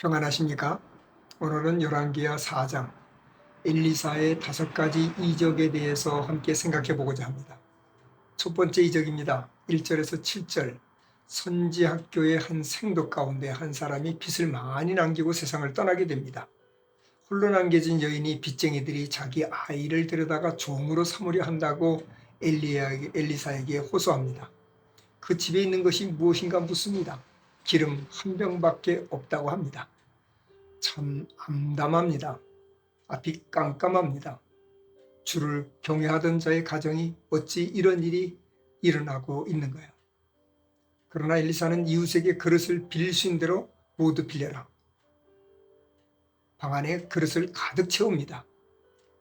평안하십니까? 오늘은 열왕기하 4장 엘리사의 5가지 이적에 대해서 함께 생각해 보고자 합니다. 첫 번째 이적입니다. 1절에서 7절. 선지학교의 한 생도 가운데 한 사람이 빚을 많이 남기고 세상을 떠나게 됩니다. 홀로 남겨진 여인이 빚쟁이들이 자기 아이를 데려다가 종으로 삼으려 한다고 엘리사에게 호소합니다. 그 집에 있는 것이 무엇인가 묻습니다. 기름 한 병밖에 없다고 합니다. 참 암담합니다. 앞이 깜깜합니다. 주를 경외하던 자의 가정이 어찌 이런 일이 일어나고 있는가요? 그러나 엘리사는 이웃에게 그릇을 빌릴 수 있는 대로 모두 빌려라. 방 안에 그릇을 가득 채웁니다.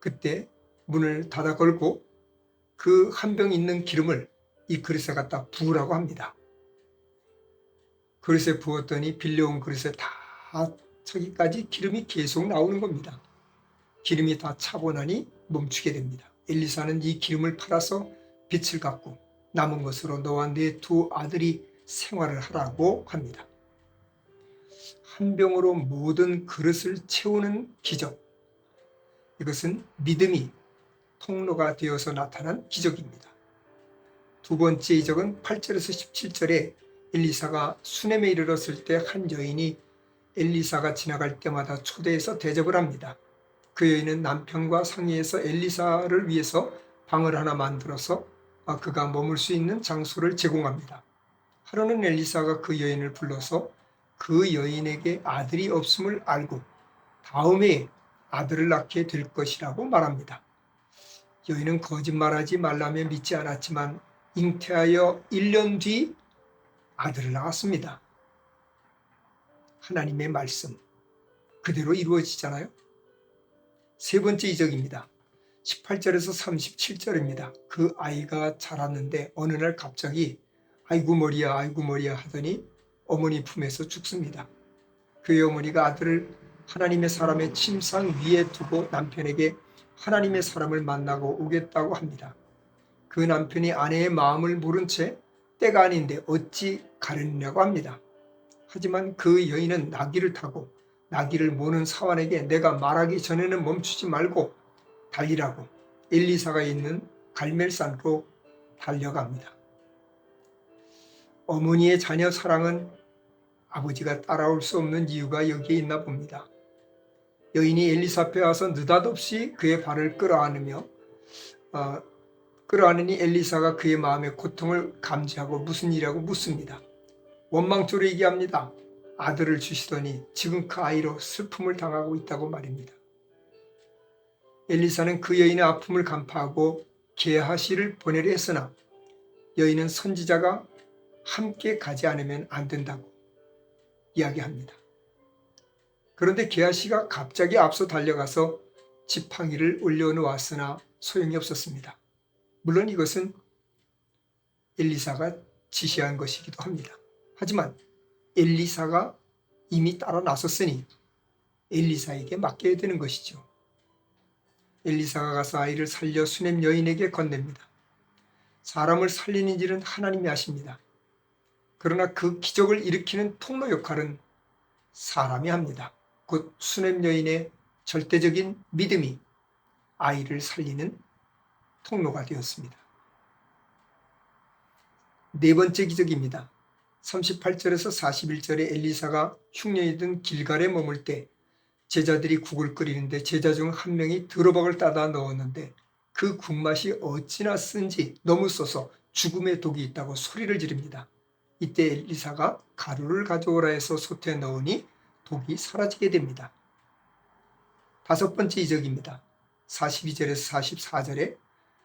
그때 문을 닫아 걸고 그 한 병 있는 기름을 이 그릇에 갖다 부으라고 합니다. 그릇에 부었더니 빌려온 그릇에 다 차기까지 기름이 계속 나오는 겁니다. 기름이 다 차고 나니 멈추게 됩니다. 엘리사는 이 기름을 팔아서 빚을 갚고 남은 것으로 너와 네 두 아들이 생활을 하라고 합니다. 한 병으로 모든 그릇을 채우는 기적. 이것은 믿음이 통로가 되어서 나타난 기적입니다. 두 번째 이적은 8절에서 17절에 엘리사가 수넴에 이르렀을 때 한 여인이 엘리사가 지나갈 때마다 초대해서 대접을 합니다. 그 여인은 남편과 상의해서 엘리사를 위해서 방을 하나 만들어서 그가 머물 수 있는 장소를 제공합니다. 하루는 엘리사가 그 여인을 불러서 그 여인에게 아들이 없음을 알고 다음에 아들을 낳게 될 것이라고 말합니다. 여인은 거짓말하지 말라며 믿지 않았지만 잉태하여 1년 뒤 아들을 낳았습니다. 하나님의 말씀 그대로 이루어지잖아요. 세 번째 이적입니다. 18절에서 37절입니다. 그 아이가 자랐는데 어느 날 갑자기 아이고 머리야 아이고 머리야 하더니 어머니 품에서 죽습니다. 그의 어머니가 아들을 하나님의 사람의 침상 위에 두고 남편에게 하나님의 사람을 만나고 오겠다고 합니다. 그 남편이 아내의 마음을 모른 채 때가 아닌데 어찌 가려느냐고 합니다. 하지만 그 여인은 나귀를 타고 나귀를 모는 사환에게 내가 말하기 전에는 멈추지 말고 달리라고 엘리사가 있는 갈멜산으로 달려갑니다. 어머니의 자녀 사랑은 아버지가 따라올 수 없는 이유가 여기에 있나 봅니다. 여인이 엘리사 앞에 와서 느닷없이 그의 발을 끌어안으니 엘리사가 그의 마음의 고통을 감지하고 무슨 일이라고 묻습니다. 원망조로 얘기합니다. 아들을 주시더니 지금 그 아이로 슬픔을 당하고 있다고 말입니다. 엘리사는 그 여인의 아픔을 간파하고 게하시를 보내려 했으나 여인은 선지자가 함께 가지 않으면 안 된다고 이야기합니다. 그런데 게하시가 갑자기 앞서 달려가서 지팡이를 올려놓았으나 소용이 없었습니다. 물론 이것은 엘리사가 지시한 것이기도 합니다. 하지만 엘리사가 이미 따라 나섰으니 엘리사에게 맡겨야 되는 것이죠. 엘리사가 가서 아이를 살려 수넴 여인에게 건넵니다. 사람을 살리는 일은 하나님이 하십니다. 그러나 그 기적을 일으키는 통로 역할은 사람이 합니다. 곧 수넴 여인의 절대적인 믿음이 아이를 살리는 통로가 되었습니다. 네 번째 기적입니다. 38절에서 41절에 엘리사가 흉년이 든 길갈에 머물 때 제자들이 국을 끓이는데 제자 중 한 명이 들호박을 따다 넣었는데 그 국맛이 어찌나 쓴지 너무 써서 죽음의 독이 있다고 소리를 지릅니다. 이때 엘리사가 가루를 가져오라 해서 솥에 넣으니 독이 사라지게 됩니다. 다섯 번째 이적입니다. 42절에서 44절에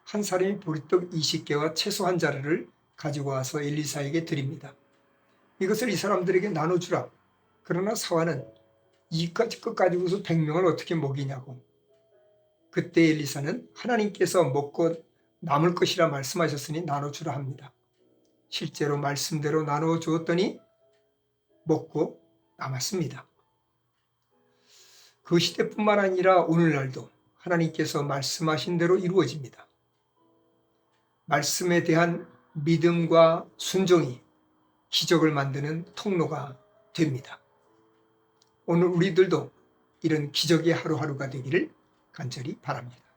한 사람이 보리떡 20개와 채소 한 자루를 가지고 와서 엘리사에게 드립니다. 이것을 이 사람들에게 나눠주라. 그러나 사환은 이까지 것 가지고서 100명을 어떻게 먹이냐고. 그때 엘리사는 하나님께서 먹고 남을 것이라 말씀하셨으니 나눠주라 합니다. 실제로 말씀대로 나누어 주었더니 먹고 남았습니다. 그 시대뿐만 아니라 오늘날도 하나님께서 말씀하신 대로 이루어집니다. 말씀에 대한 믿음과 순종이 기적을 만드는 통로가 됩니다. 오늘 우리들도 이런 기적의 하루하루가 되기를 간절히 바랍니다.